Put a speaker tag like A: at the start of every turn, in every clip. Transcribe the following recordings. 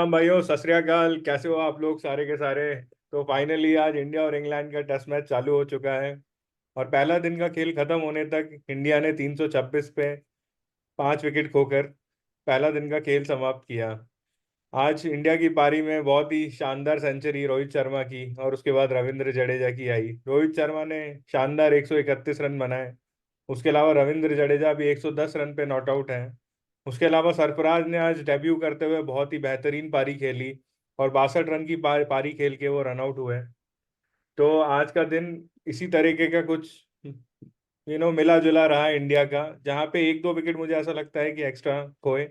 A: राम भाइयों, सत श्री अकाल। कैसे हो आप लोग सारे के सारे। तो फाइनली आज इंडिया और इंग्लैंड का टेस्ट मैच चालू हो चुका है। और पहला दिन का खेल खत्म होने तक इंडिया ने 326 पे 5 विकेट खोकर पहला दिन का खेल समाप्त किया। आज इंडिया की पारी में बहुत ही शानदार सेंचुरी रोहित शर्मा की और उसके बाद रविंद्र जडेजा की आई। रोहित शर्मा ने शानदार 131 रन बनाए। उसके अलावा रविंद्र जडेजा भी 110 रन पे नॉट आउट है। उसके अलावा सरफराज ने आज डेब्यू करते हुए बहुत ही बेहतरीन पारी खेली और 62 रन की पारी खेल के वो रन आउट हुए। तो आज का दिन इसी तरीके का कुछ मिला जुला रहा इंडिया का, जहाँ पे एक दो विकेट मुझे ऐसा लगता है कि एक्स्ट्रा खोए।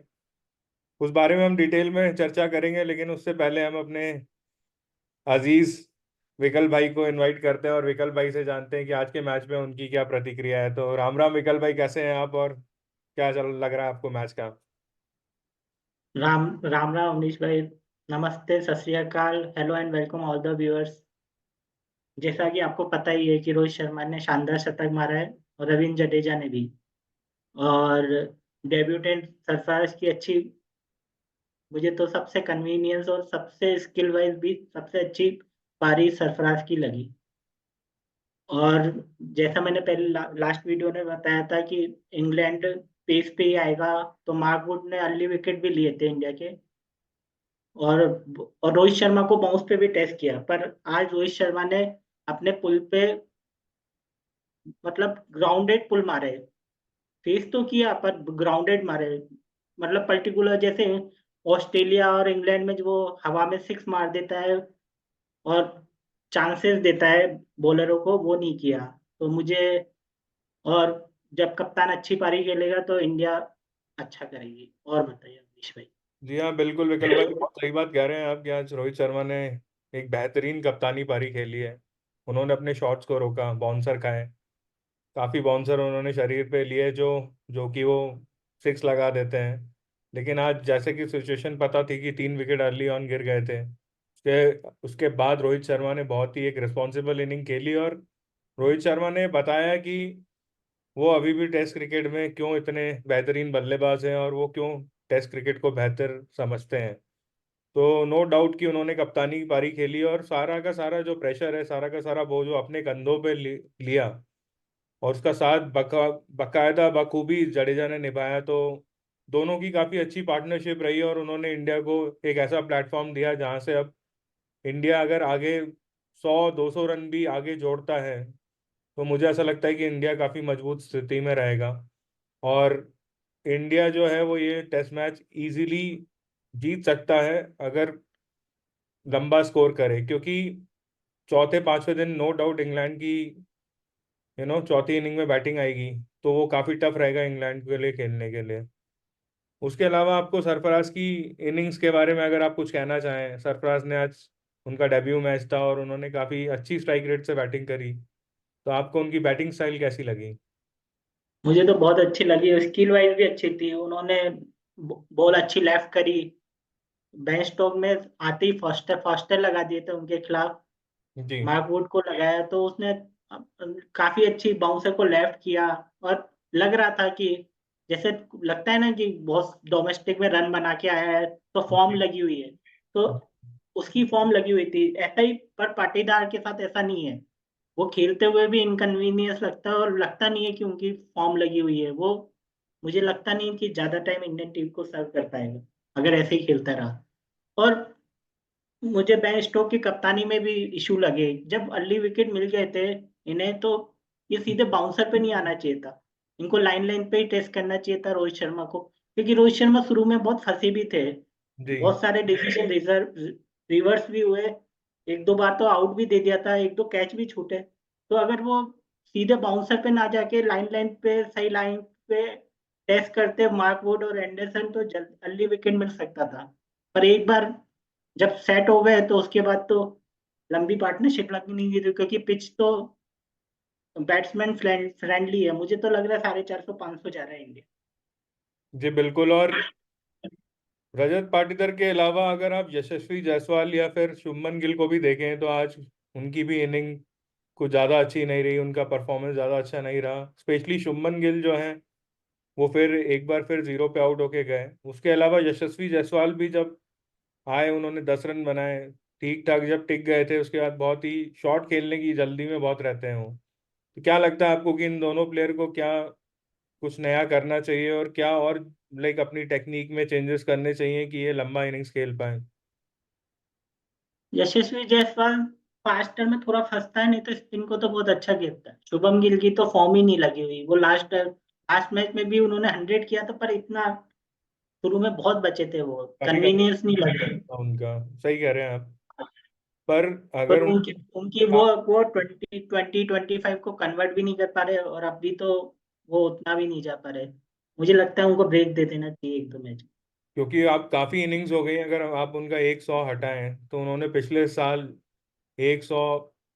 A: उस बारे में हम डिटेल में चर्चा करेंगे, लेकिन उससे पहले हम अपने अजीज विकल भाई को इनवाइट करते हैं और विकल भाई से जानते हैं कि आज के मैच में उनकी क्या प्रतिक्रिया है। तो राम राम विकल भाई, कैसे हैं आप और क्या चल लग रहा है आपको मैच का।
B: राम राम राम अमरीश भाई। नमस्ते, सत श्री अकाल, hello and welcome all the viewers. जैसा कि आपको पता ही है कि रोहित शर्मा ने शानदार शतक मारा है और रविंद्र जडेजा ने भी। और डेब्यूटेंट सरफराज की अच्छी, मुझे तो सबसे कन्वीनियंस और सबसे स्किल वाइज भी सबसे अच्छी पारी सरफराज की लगी। और जैसा मैंने पहले लास्ट वीडियो में बताया था कि इंग्लैंड पेस पे ही आएगा, तो मार्क वुड ने अर्ली विकेट भी लिए थे इंडिया के। और और रोहित शर्मा को बाउंस पे भी टेस्ट किया, पर आज रोहित शर्मा ने अपने पुल पे मतलब ग्राउंडेड पुल मारे। फेस तो किया पर ग्राउंडेड मारे। मतलब पर्टिकुलर जैसे ऑस्ट्रेलिया और इंग्लैंड में जो वो हवा में सिक्स मार देता है और चांसेस देता है बॉलरों को, वो नहीं किया। तो मुझे, और जब कप्तान अच्छी पारी खेलेगा तो इंडिया अच्छा करेगी। और बताइए अमीश भाई।
A: जी हाँ, बिल्कुल विकल भाई, बहुत सही बात कह रहे हैं आप कि आज रोहित शर्मा ने एक बेहतरीन कप्तानी पारी खेली है। उन्होंने अपने शॉट्स को रोका, बाउंसर खाए, काफ़ी बाउंसर उन्होंने शरीर पे लिए जो जो कि वो सिक्स लगा देते हैं। लेकिन आज जैसे कि सिचुएशन पता थी कि 3 विकेट अर्ली ऑन गिर गए थे, उसके उसके बाद रोहित शर्मा ने बहुत ही एक रिस्पॉन्सिबल इनिंग खेली। और रोहित शर्मा ने बताया कि वो अभी भी टेस्ट क्रिकेट में क्यों इतने बेहतरीन बल्लेबाज हैं और वो क्यों टेस्ट क्रिकेट को बेहतर समझते हैं। तो नो डाउट कि उन्होंने कप्तानी की पारी खेली और सारा का सारा जो प्रेशर है, सारा का सारा बोझ जो अपने कंधों पे लिया और उसका साथ बकायदा बखूबी जडेजा ने निभाया। तो दोनों की काफ़ी अच्छी पार्टनरशिप रही और उन्होंने इंडिया को एक ऐसा प्लेटफॉर्म दिया जहां से अब इंडिया अगर आगे 100-200 रन भी आगे जोड़ता है तो मुझे ऐसा लगता है कि इंडिया काफ़ी मजबूत स्थिति में रहेगा। और इंडिया जो है वो ये टेस्ट मैच इजीली जीत सकता है अगर लंबा स्कोर करे, क्योंकि चौथे पांचवें दिन नो डाउट इंग्लैंड की चौथी इनिंग में बैटिंग आएगी। तो वो काफ़ी टफ रहेगा इंग्लैंड के लिए खेलने के लिए। उसके अलावा आपको सरफराज की इनिंग्स के बारे में अगर आप कुछ कहना चाहें। सरफराज ने आज उनका डेब्यू मैच था और उन्होंने काफ़ी अच्छी स्ट्राइक रेट से बैटिंग करी। तो आपको उनकी बैटिंग स्टाइल कैसी लगी।
B: मुझे तो बहुत अच्छी लगी, स्किल वाइज भी अच्छी थी। उन्होंने बॉल अच्छी लेफ्ट करी। बेन स्टोक में आते ही फास्टर फास्टर लगा दिए थे उनके खिलाफ।
A: जी
B: मार्क वुड को लगाया तो उसने काफी अच्छी बाउंसर को लेफ्ट किया। और लग रहा था कि जैसे लगता है ना कि बहुत डोमेस्टिक में रन बना के आया है तो फॉर्म
A: जी
B: लगी हुई है। तो उसकी फॉर्म लगी हुई थी ऐसा ही, पर पाटीदार के साथ ऐसा नहीं है। वो खेलते हुए भी इनकन्वीनियंस लगता है और लगता नहीं है कि उनकी फॉर्म लगी हुई है वो। मुझे लगता नहीं कि ज्यादा टाइम इंडियन टीम को सर्व कर पाएगा अगर ऐसे ही खेलता रहा। और मुझे बेन स्टोक की कप्तानी में भी इशू लगे। जब अर्ली विकेट मिल गए थे इन्हें, तो ये सीधे बाउंसर पे नहीं आना चाहिए था। इनको लाइन लाइन पे ही टेस्ट करना चाहिए था रोहित शर्मा को, क्योंकि रोहित शर्मा शुरू में बहुत फंसे भी थे।
A: जी
B: बहुत सारे डिसीजन रिवर्स भी हुए। एक दो बार तो आउट भी दे दिया था, एक दो कैच भी छूटे। तो अगर वो सीधे बाउंसर पे ना जाके लाइन लाइन पे सही लाइन पे टेस्ट करते मार्क वुड और एंडरसन, तो जल्द अर्ली विकेट मिल सकता था। पर एक बार जब सेट हो गए तो उसके बाद तो लंबी पार्टनरशिप लगनी नहीं थी, क्योंकि पिच तो बैट्समैन फ्रेंडली है। मुझे तो लग रहा है 450 500 जा रहा है इंडिया।
A: जी बिल्कुल। और रजत पाटीदार के अलावा अगर आप यशस्वी जायसवाल या फिर शुभमन गिल को भी देखें तो आज उनकी भी इनिंग कुछ ज़्यादा अच्छी नहीं रही, उनका परफॉर्मेंस ज़्यादा अच्छा नहीं रहा। स्पेशली शुभमन गिल जो है वो फिर एक बार फिर जीरो पे आउट होके गए। उसके अलावा यशस्वी जायसवाल भी जब आए, उन्होंने 10 रन बनाए, ठीक ठाक जब टिक गए थे उसके बाद बहुत ही शॉट खेलने की जल्दी में बहुत रहते हैं वो। तो क्या लगता है आपको कि इन दोनों प्लेयर को क्या कुछ नया करना चाहिए, और क्या और लाइक अपनी टेक्निक में चेंजेस करने चाहिए कि ये लंबा इनिंग्स खेल पाए?
B: यशस्वी जायसवाल फास्टर में थोड़ा फंसता है, नहीं तो स्पिन को तो बहुत अच्छा खेलता है। शुभम गिल की तो फॉर्म ही नहीं लगी हुई। वो लास्ट लास्ट मैच में भी उन्होंने 100 किया था, पर इतना शुरू में बहुत बचे थे, वो
A: काफी
B: कन्वीनियंस नहीं
A: कंसिस्टेंसी
B: लगा।
A: नहीं था उनका। सही कह रहे हैं आप। पर
B: पर
A: अगर
B: उनकी
A: उनको
B: उनकी वो 20 25 को कन्वर्ट भी नहीं कर पा रहे, और अभी तो वो उतना भी नहीं जा पा रहे। मुझे लगता है उनको ब्रेक दे देना चाहिए 1 2 मैच।
A: क्योंकि आप काफी इनिंग्स हो गई, अगर आप उनका 100 हटाएं तो उन्होंने पिछले साल 100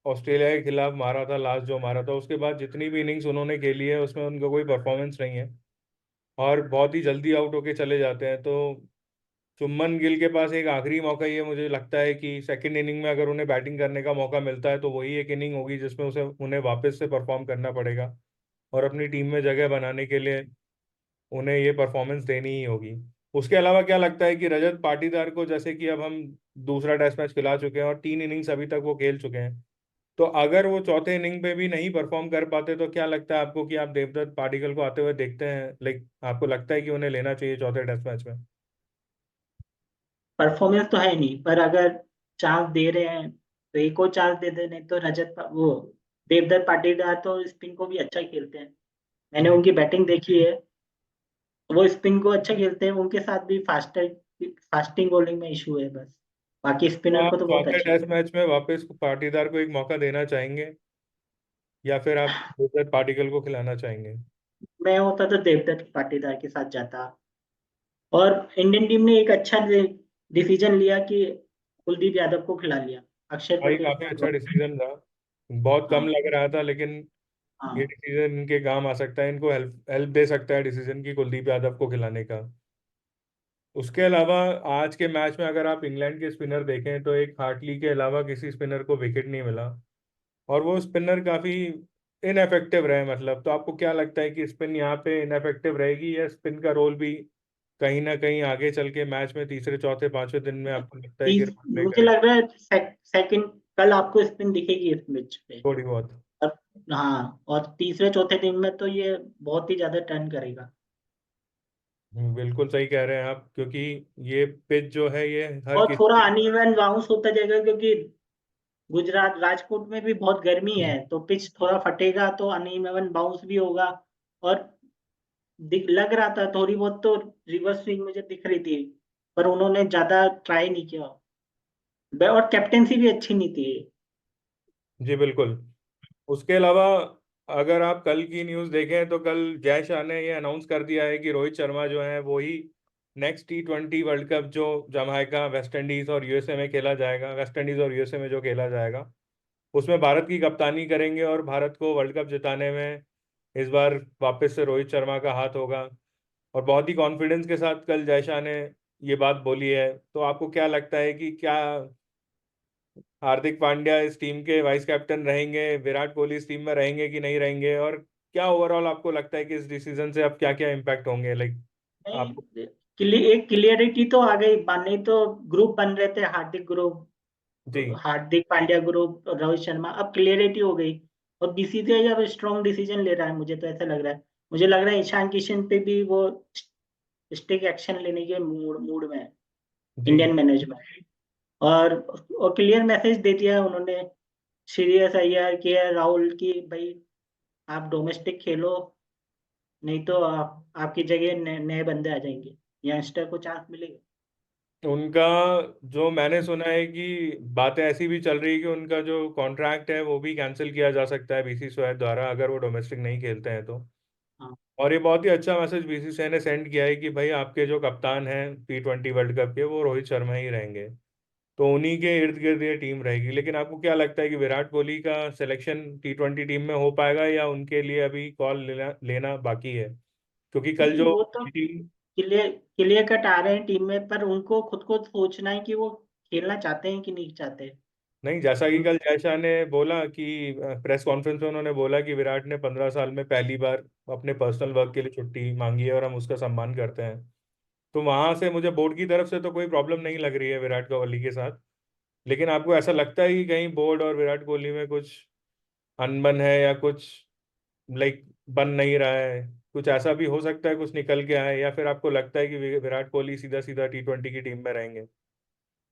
A: ऑस्ट्रेलिया के खिलाफ मारा था, लास्ट जो मारा था, उसके बाद जितनी भी इनिंग्स उन्होंने खेली है उसमें उनका कोई परफॉर्मेंस नहीं है, और बहुत ही जल्दी आउट होके चले जाते हैं। तो शुभमन गिल के पास एक आखिरी मौका ये मुझे लगता है कि सेकंड इनिंग में अगर उन्हें बैटिंग करने का मौका मिलता है तो वही एक इनिंग होगी जिसमें उसे उन्हें वापस से परफॉर्म करना पड़ेगा, और अपनी टीम में जगह बनाने के लिए उन्हें ये परफॉर्मेंस देनी ही होगी। उसके अलावा क्या लगता है कि रजत पाटीदार को, जैसे कि अब हम दूसरा टेस्ट मैच खिला चुके हैं और 3 इनिंग्स अभी तक वो खेल चुके हैं, तो अगर वो चौथे इनिंग पे भी नहीं परफॉर्म कर पाते तो क्या लगता है आपको कि आप देवदत्त पाटिकल को आते हुए देखते हैं, लाइक आपको लगता है कि उन्हें लेना चाहिए चौथे टेस्ट मैच में?
B: परफॉर्मेंस तो है नहीं, पर अगर चांस दे रहे हैं तो एक और चांस दे दे। नहीं तो वो देवदत्त पाटीदार तो स्पिन को भी अच्छा खेलते हैं। मैंने
A: जी।
B: उनकी बैटिंग देखी है। वो स्पिन को अच्छा खेलते हैं, उनके साथ भी फास्टिंग बॉलिंग में इशू है बस। बाकी
A: तो
B: स्पिनर
A: आप
B: को तो बहुत
A: चौथे
B: अच्छा
A: टेस्ट
B: खेलते
A: मैच में वापस पाटीदार को एक मौका देना चाहेंगे, या फिर आप देवदत्त पाटिकल को खिलाना चाहेंगे?
B: हैं। मैं होता तो देवदत्त पाटीदार के साथ जाता। और इंडियन टीम ने एक अच्छा डिसीजन लिया कि कुलदीप यादव को खिला लिया। अक्षर
A: भाई
B: पटेल
A: काफी अच्छा
B: को।
A: डिसीजन था। बहुत कम
B: हाँ
A: लग रहा था, लेकिन ये
B: हाँ।
A: डिसीजन इनके काम आ सकता है, इनको हेल्प हेल्प दे सकता है डिसीजन की कुलदीप यादव को खिलाने का। उसके अलावा आज के मैच में अगर आप इंग्लैंड के स्पिनर देखें तो एक हार्टली के अलावा किसी स्पिनर को विकेट नहीं मिला, और वो स्पिनर काफी इनएफेक्टिव रहे। मतलब तो आपको क्या लगता है कि स्पिन यहाँ पे इनएफेक्टिव रहेगी, या स्पिन का रोल भी कहीं ना कहीं आगे चल के मैच में तीसरे चौथे पांचवें दिन में आपको लगता है कि रोल प्ले
B: मुझे
A: करेगा?
B: लग रहा है सेकंड कल आपको स्पिन दिखेगी इस मैच पे।
A: थोड़ी बहुत।
B: और हाँ, और तीसरे चौथे दिन में तो ये बहुत ही ज्यादा टर्न करेगा।
A: बिल्कुल सही कह रहे हैं आप, क्योंकि ये पिच जो है ये हर
B: और थोड़ा
A: किसी।
B: अनइवन बाउंस होता जाएगा, क्योंकि गुजरात राजकोट में भी बहुत गर्मी है, तो पिच थोड़ा फटेगा तो अनइवन बाउंस भी होगा। और लग रहा था थोड़ी बहुत तो रिवर्स स्विंग मुझे दिख रही थी, पर उन्होंने ज्यादा ट्राई नहीं किया। और कैप्टेंसी भी अच्छी नहीं थी।
A: जी बिल्कुल। उसके अलावा अगर आप कल की न्यूज़ देखें तो कल जय शाह ने ये अनाउंस कर दिया है कि रोहित शर्मा जो है वो ही नेक्स्ट T20 वर्ल्ड कप जो जमाइका, वेस्ट इंडीज और यूएसए में खेला जाएगा, वेस्ट इंडीज और यूएसए में जो खेला जाएगा, उसमें भारत की कप्तानी करेंगे, और भारत को वर्ल्ड कप जिताने में इस बार वापस से रोहित शर्मा का हाथ होगा। और बहुत ही कॉन्फिडेंस के साथ कल जय शाह ने ये बात बोली है। तो आपको क्या लगता है कि क्या हार्दिक पांड्या इस टीम के वाइस कैप्टन रहेंगे, विराट कोहली इस टीम में रहेंगे कि नहीं रहेंगे, और क्या ओवरऑल आपको लगता है कि इस डिसीजन से अब क्या क्या इम्पैक्ट होंगे, लाइक आपको?
B: नहीं, एक क्लियरिटी तो आ गई। नहीं तो ग्रुप बन रहे थे, हार्दिक ग्रुप,
A: जी।
B: हार्दिक पांड्या ग्रुप, रोहित शर्मा, अब क्लियरिटी हो गई। और बीसीसीआई अब स्ट्रॉन्ग डिसीजन ले रहा है, मुझे तो ऐसा लग रहा है। मुझे लग रहा है ईशान किशन पे भी वो स्टिक एक्शन लेने के मूड मूड में है
A: जी।
B: Indian management. और क्लियर मैसेज दे दिया है उन्होंने, श्रेयस अय्यर, राहुल, की भाई आप डोमेस्टिक खेलो, नहीं तो आपकी जगह नए बंदे आ जाएंगे, यंगस्टर को चांस मिलेगा।
A: उनका जो मैंने सुना है कि बातें ऐसी भी चल रही है कि उनका जो कॉन्ट्रैक्ट है वो भी कैंसिल किया जा सकता है बीसीसीआई द्वारा, अगर वो डोमेस्टिक नहीं खेलते हैं तो।
B: हाँ।
A: और ये बहुत ही अच्छा मैसेज बीसीसीआई ने सेंड किया है कि भाई आपके जो कप्तान हैं T20 वर्ल्ड कप के वो रोहित शर्मा ही रहेंगे, तो उन्हीं के इर्द गिर्द ये टीम रहेगी। लेकिन आपको क्या लगता है कि विराट कोहली का सिलेक्शन T20 टीम में हो पाएगा, या उनके लिए अभी कॉल लेना लेना बाकी है? क्योंकि कल
B: नहीं,
A: जो
B: वो तो
A: टीम।
B: क्लियर क्लियर कट आ रहे हैं टीम में, पर उनको खुद को सोचना है कि वो खेलना चाहते हैं कि नहीं चाहते।
A: नहीं, जैसा कि
B: उन
A: कल जय शाह ने बोला कि प्रेस कॉन्फ्रेंस में उन्होंने बोला कि विराट ने 15 साल में पहली बार अपने पर्सनल वर्क के लिए छुट्टी मांगी है और हम उसका सम्मान करते हैं। तो वहां से मुझे बोर्ड की तरफ से तो कोई प्रॉब्लम नहीं लग रही है विराट कोहली के साथ। लेकिन आपको ऐसा लगता है कि कहीं बोर्ड और विराट कोहली में कुछ अनबन है, या कुछ लाइक बन नहीं रहा है, कुछ ऐसा भी हो सकता है, कुछ निकल के आए, या फिर आपको लगता है कि विराट कोहली सीधा सीधा T20 की टीम में रहेंगे?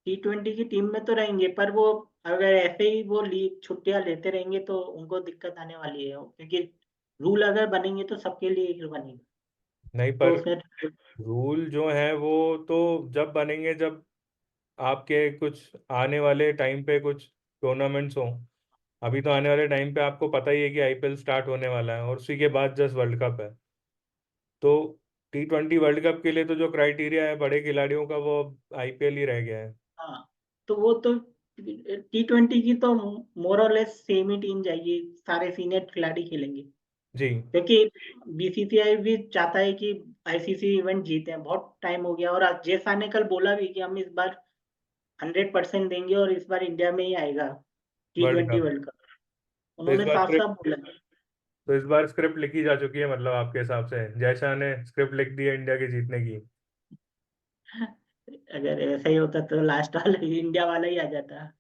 B: T20 की टीम में तो रहेंगे, पर वो अगर ऐसे ही वो लीग छुट्टियां लेते रहेंगे तो उनको दिक्कत आने वाली है, क्योंकि रूल अगर बनेंगे तो सबके लिए एक बनेगा।
A: नहीं,
B: तो
A: पर
B: उसमें
A: रूल जो है वो तो जब बनेंगे जब आपके कुछ आने वाले टाइम पे कुछ टूर्नामेंट्स हों। अभी तो आने वाले टाइम पे आपको पता ही है कि आईपीएल स्टार्ट होने वाला है, और उसी के बाद जस्ट वर्ल्ड कप है। तो T20 वर्ल्ड कप के लिए तो जो क्राइटेरिया है बड़े खिलाड़ियों का, वो आईपीएल ही रह गया है।
B: हाँ, तो वो तो T20 की तो मोर और लेस सेम ही टीम जाएगी, सारे सीनियर खिलाड़ी खेलेंगे,
A: जी।
B: क्योंकि बीसीसीआई भी चाहता है कि आईसीसी इवेंट जीते हैं। बहुत टाइम हो गया, और जेसा ने कल बोला भी कि हम इस बार 100% देंगे और इस बार इंडिया में ही आएगा
A: world
B: T20
A: cup.
B: World cup.
A: तो इस
B: उन्होंने
A: बार
B: साफ
A: स्क्रिप्ट
B: साफ बोला है।
A: तो इस बार स्क्रिप्ट लिखी जा चुकी है, मतलब आपके हिसाब से जय शाह ने स्क्रिप्ट लिख दी है इंडिया के जीतने की?
B: अगर ऐसा ही होता तो लास्ट वाला इंडिया वाला ही आ जाता।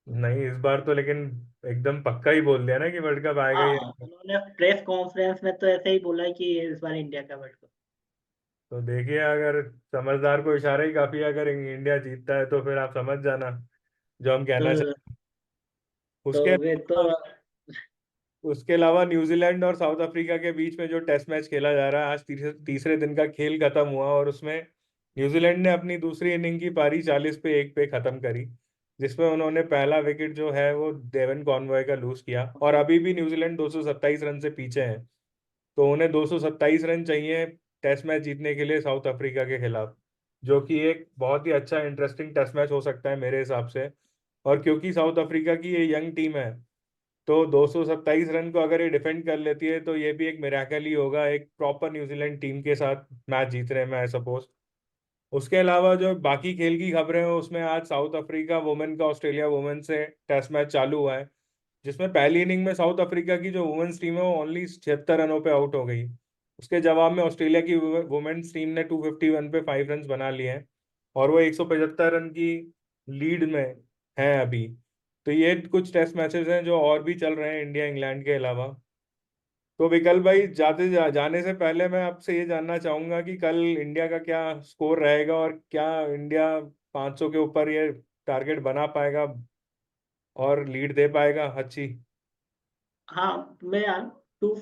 A: नहीं, इस बार तो लेकिन एकदम पक्का ही बोल दिया ना कि वर्ल्ड कप आएगा ही
B: हाँ,
A: आएगा।
B: उन्होंने प्रेस कॉन्फ्रेंस में तो ऐसे ही बोला है कि इस बार इंडिया का वर्ल्ड कप।
A: तो देखिए, अगर समझदार को इशारा ही काफी है, अगर इंडिया जीतता है तो फिर आप समझ जाना जो हम कहना
B: तो
A: चाहते हैं।
B: तो
A: उसके
B: वे तो
A: उसके अलावा न्यूजीलैंड और साउथ अफ्रीका के बीच में जो टेस्ट मैच खेला जा रहा है, आज तीसरे दिन का खेल खत्म हुआ, और उसमें न्यूजीलैंड ने अपनी दूसरी इनिंग की पारी 40 पे 1 पे खत्म करी, जिसमें उन्होंने पहला विकेट जो है वो डेवन कॉनवॉय का लूज किया, और अभी भी न्यूजीलैंड 227 रन से पीछे है। तो उन्हें 227 रन चाहिए टेस्ट मैच जीतने के लिए साउथ अफ्रीका के खिलाफ, जो कि एक बहुत ही अच्छा इंटरेस्टिंग टेस्ट मैच हो सकता है मेरे हिसाब से। और क्योंकि साउथ अफ्रीका की ये यंग टीम है, तो 227 रन को अगर ये डिफेंड कर लेती है तो ये भी एक मिराकल ही होगा एक प्रॉपर न्यूजीलैंड टीम के साथ मैच जीत रहे हैं, मैं सपोज। उसके अलावा जो बाकी खेल की खबरें हैं, उसमें आज साउथ अफ्रीका वुमेन का ऑस्ट्रेलिया वुमेन से टेस्ट मैच चालू हुआ है, जिसमें पहली इनिंग में साउथ अफ्रीका की जो वुमेन्स टीम है वो ओनली 76 रनों पे आउट हो गई। उसके जवाब में ऑस्ट्रेलिया की वुमेन्स टीम ने 251 पे 5 रन बना लिए हैं, और वो 175 रन की लीड में है अभी। तो ये कुछ टेस्ट मैचेस हैं जो और भी चल रहे हैं इंडिया इंग्लैंड के अलावा। तो विकल्प भाई, जाने से पहले मैं आपसे ये जानना चाहूंगा कि कल इंडिया का क्या स्कोर रहेगा, और क्या इंडिया 500 के ऊपर ये टारगेट बना पाएगा और लीड दे पाएगा अच्छी?
B: हाँ, मैं टू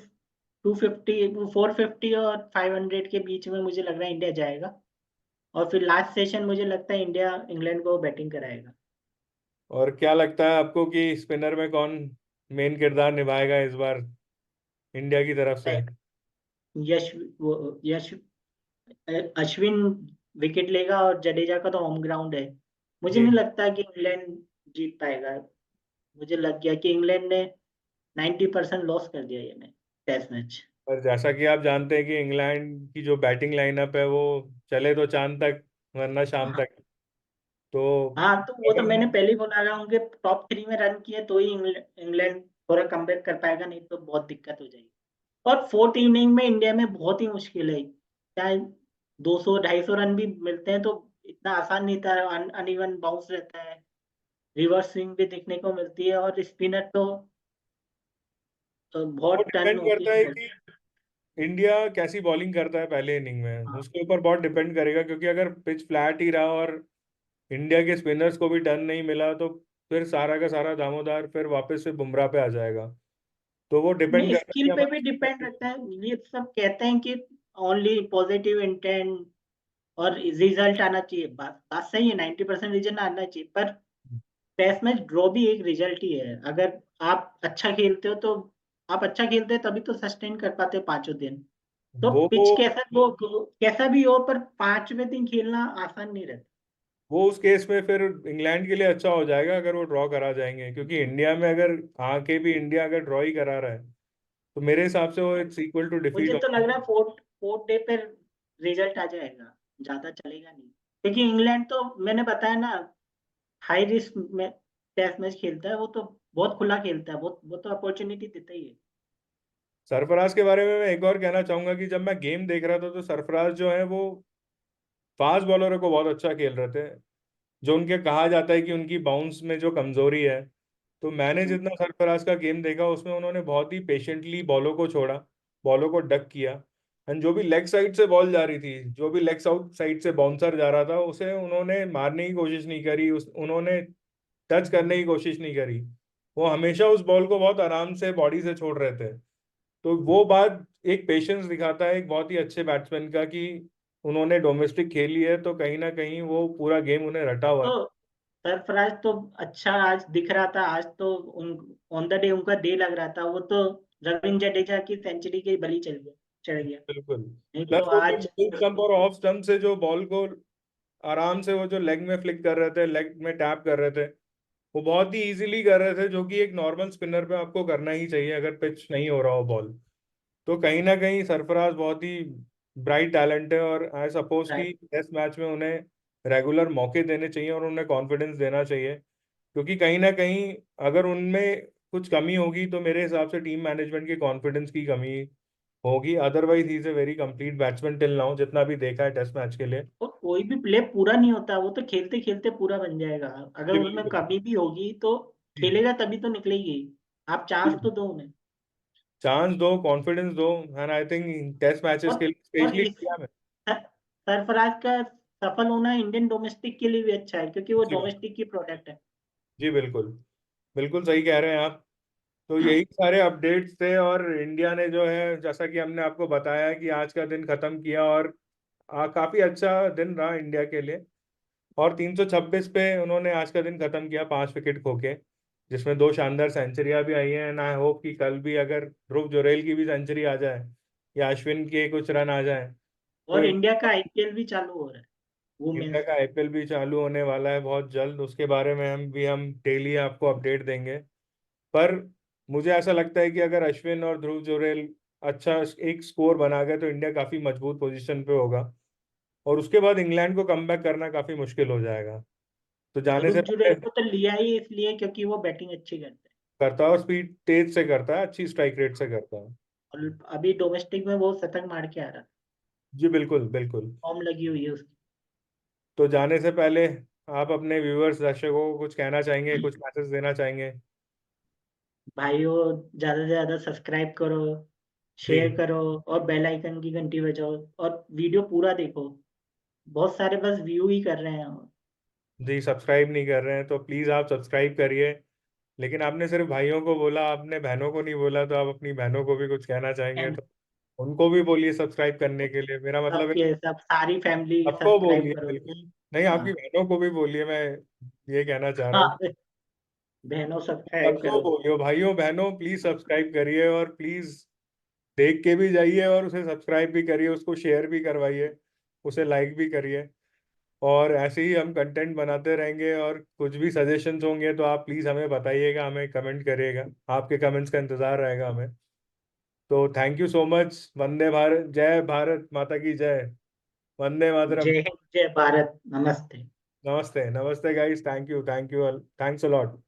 B: 250 450 और 500 के बीच में मुझे लग रहा है इंडिया जाएगा। और फिर लास्ट सेशन मुझे लगता है इंडिया इंग्लैंड को बैटिंग कराएगा।
A: और क्या लगता है आपको कि स्पिनर में कौन मेन किरदार निभाएगा इस बार इंडिया की तरफ से?
B: यश यश अश्विन विकेट लेगा, और जडेजा का तो होम ग्राउंड है। मुझे
A: जी।
B: नहीं लगता कि इंग्लैंड जीत पाएगा। मुझे लग गया कि इंग्लैंड ने 90% लॉस कर दिया ये मैच, टेस्ट मैच।
A: पर जैसा कि आप जानते हैं कि इंग्लैंड की जो बैटिंग लाइनअप है वो चले तो चांद तक वरना शाम
B: हाँ,
A: तक। तो
B: हाँ, तो वो तो
A: अगर
B: मैंने पहले ही बोला रहा हूँ कि टॉप 3 में रन किए तो ही इंग्लैंड थोड़ा कमबैक कर पाएगा, नहीं तो बहुत दिक्कत हो जाएगी। और फोर्थ इनिंग में इंडिया में बहुत ही मुश्किल है, चाहे 200 250 रन भी मिलते हैं तो इतना आसान नहीं था। अनइवन बाउंस रहता है, रिवर्स स्विंग भी देखने को मिलती है, और स्पिनर तो
A: वो
B: बहुत टन
A: डिपेंड
B: होती
A: करता है
B: है।
A: कि इंडिया कैसी बॉलिंग करता है पहले इनिंग में,
B: हाँ,
A: उसके ऊपर बहुत डिपेंड करेगा, क्योंकि अगर पिच फ्लैट ही रहा और इंडिया के स्पिनर्स को भी टर्न नहीं मिला, तो फिर सारा का सारा दामोदार फिर वापस से बुमराह पे आ जाएगा। तो वो डिपेंड
B: नहीं,
A: करता है
B: स्किल
A: कि
B: पे भी
A: हमारे
B: डिपेंड
A: spinner
B: रहता है। ये सब कहते हैं कि ओनली पॉजिटिव इंटेंट और रिजल्ट आना चाहिए। बात बात सही है, 90% रिजल्ट आना चाहिए, पर टेस्ट मैच ड्रॉ भी एक रिजल्ट ही है। अगर आप अच्छा खेलते हो तो आप अच्छा खेलते हैं तभी तो सस्टेन कर पाते हो 5 दिन। तो
A: वो
B: पिच कैसा भी हो, पर 5वें दिन खेलना आसान नहीं रहता।
A: वो उस केस में फिर इंग्लैंड के लिए अच्छा हो जाएगा अगर वो ड्रॉ करा जाएंगे, क्योंकि इंडिया में अगर आके भी इंडिया अगर ड्रॉ ही करा रहा है तो मेरे हिसाब से वो इट्स इक्वल टू डिफीट
B: मुझे तो लग
A: होना।
B: रहा है फोर्थ फोर्थ डे पे रिजल्ट आ जाएगा, ज्यादा चलेगा नहीं, क्योंकि इंग्लैंड तो मैंने बताया ना, हाई रिस्क में टेस्ट मैच खेलता है। वो तो बहुत खुला खेलता है, वो तो अपॉर्चुनिटी देता ही है।
A: सरफराज के बारे में मैं एक और कहना चाहूंगा कि जब मैं गेम देख रहा था तो सरफराज जो है वो फास्ट बॉलरों को बहुत अच्छा खेल रहे थे, जो उनके कहा जाता है कि उनकी बाउंस में जो कमजोरी है। तो मैंने
B: हम्म।
A: जितना सरफराज का गेम देखा उसमें उन्होंने बहुत ही पेशेंटली बॉलों को छोड़ा, बॉलों को डक किया। एंड जो भी लेग साइड से बॉल जा रही थी, जो भी लेग साउथ साइड से बाउंसर जा रहा था, उसे उन्होंने मारने की कोशिश नहीं करी, उन्होंने टच करने की कोशिश नहीं करी। वो हमेशा उस बॉल को बहुत आराम से बॉडी से छोड़ रहे थे। तो वो बात एक पेशेंस दिखाता है एक बहुत ही अच्छे बैट्समैन का, कि उन्होंने डोमेस्टिक खेली है तो कहीं ना कहीं वो पूरा गेम उन्हें रटा हुआ
B: तो
A: है।
B: सरफराज तो अच्छा आज दिख रहा था, आज तो उन ऑन द डे उनका डे लग रहा था। वो तो रविंद्र जडेजा की सेंचुरी के बलि चढ़ गया।
A: बिल्कुल।
B: नहीं तो
A: प्लस वो जो
B: आज
A: मिडिल स्टंप और ऑफ स्टंप से जो बॉल को आराम से वो जो लेग में फ्लिक कर रहे थे, लेग में टैप कर रहे थे, वो बहुत ही इजीली कर रहे थे, जो कि एक नॉर्मल स्पिनर पे आपको करना ही चाहिए अगर पिच नहीं हो रहा हो बॉल। तो कहीं ना कहीं सरफराज बहुत ही ब्राइट टैलेंट है, और आई सपोज कि टेस्ट मैच में उन्हें रेगुलर मौके देने चाहिए और उन्हें कॉन्फिडेंस देना चाहिए। क्योंकि कहीं ना कहीं अगर उनमें कुछ कमी होगी तो मेरे हिसाब से टीम मैनेजमेंट की कॉन्फिडेंस की कमी होगी। Otherwise he is a very complete batsman till now, जितना भी देखा है टेस्ट मैच के लिए।
B: और कोई भी प्ले पूरा नहीं होता, वो तो खेलते खेलते पूरा बन जाएगा। अगर
A: जी
B: उसमें
A: बिल्कुल।
B: कमी भी होगी तो
A: जी
B: खेलेगा तभी तो निकलेगी। आप चांस तो दो उन्हें।
A: चांस दो, कॉन्फिडेंस दो। And I think test matches
B: और
A: के लिए
B: और
A: स्पेशली
B: इस
A: इंडिया में।
B: सरफराज का सफल होना इंडियन डोमेस्टिक के लिए भी अच्छा है, क्योंकि वो
A: जी बात।
B: डोमेस्टिक की प्रोडक्ट है।
A: जी बिल्कुल। बिल्कुल सही कह रहे हैं आप। तो यही सारे अपडेट्स थे, और इंडिया ने जो है, जैसा कि हमने आपको बताया कि आज का दिन खत्म किया, और काफी अच्छा दिन रहा इंडिया के लिए। और 326 पे उन्होंने आज का दिन खत्म किया 5 विकेट खो के, जिसमें 2 शानदार सेंचुरियां भी आई हैं। एंड आई होप कि कल भी अगर ध्रुव जुरैल की भी सेंचुरी आ जाए या अश्विन के कुछ रन आ जाए तो
B: और इंडिया का आईपीएल भी चालू हो रहा है,
A: इंडिया
B: वुमेन्स
A: का
B: का।
A: आईपीएल भी चालू होने वाला है बहुत जल्द। उसके बारे में हम डेली आपको अपडेट देंगे। पर मुझे ऐसा लगता है कि अगर अश्विन और ध्रुव जुरैल अच्छा एक स्कोर बना गए तो इंडिया काफी मजबूत पोजीशन पे होगा, और उसके बाद इंग्लैंड को कमबैक करना काफी मुश्किल हो जाएगा। तो जाने
B: ध्रुव
A: से
B: जुरैल
A: पहले
B: को तो लिया ही इसलिए क्योंकि वो बैटिंग अच्छी करते हैं।
A: करता है, और स्पीड तेज से करता है, अच्छी स्ट्राइक रेट से करता है।
B: और अभी डोमेस्टिक में वो शतक मार के आ रहा है।
A: जी बिल्कुल बिल्कुल।
B: फॉर्म लगी हुई है उसकी।
A: तो जाने से पहले आप अपने व्यूअर्स दर्शकों को कुछ कहना चाहेंगे, कुछ मैसेज देना चाहेंगे?
B: भाइयों, ज्यादा से ज्यादा सब्सक्राइब करो,
A: जी।
B: शेयर करो, और बेल आइकन की घंटी बजाओ, और वीडियो पूरा देखो। बहुत सारे बस व्यू ही कर रहे हैं।
A: जी सब्सक्राइब नहीं कर रहे हैं तो प्लीज़ आप सब्सक्राइब करिए। लेकिन आपने सिर्फ भाइयों को बोला, आपने बहनों को नहीं बोला, तो आप अपनी बहनों को भी कुछ कहना चाहेंगे
B: एंड
A: तो उनको भी बोलिए सब्सक्राइब करने के लिए। मेरा मतलब है
B: सबके सब सारी फैमिली
A: सबको
B: सब्सक्राइब
A: बोलिए,
B: करो।
A: बिल्कुल। नहीं,
B: हाँ।
A: आपकी बहनों को भी बोलिए, मैं ये कहना चाह रहा हूँ।
B: हाँ, बहनों सब्सक्राइब
A: सबको
B: करो।
A: बोलियो, भाइयों बहनों प्लीज सब्सक्राइब करिए, और प्लीज देख के भी जाइए और उसे सब्सक्राइब भी करिए, उसको शेयर भी करवाइए, उसे लाइक भी करिए। और ऐसे ही हम कंटेंट बनाते रहेंगे, और कुछ भी सजेशंस होंगे तो आप प्लीज हमें बताइएगा, हमें कमेंट करिएगा। आपके कमेंट्स का इंतजार रहेगा हमें। तो thank you so much. Vande Bharat, जय भारत माता की जय। वंदे मातरम।
B: जय हिंद, जय भारत, नमस्ते।
A: नमस्ते नमस्ते guys, thank you thank you, thanks a lot.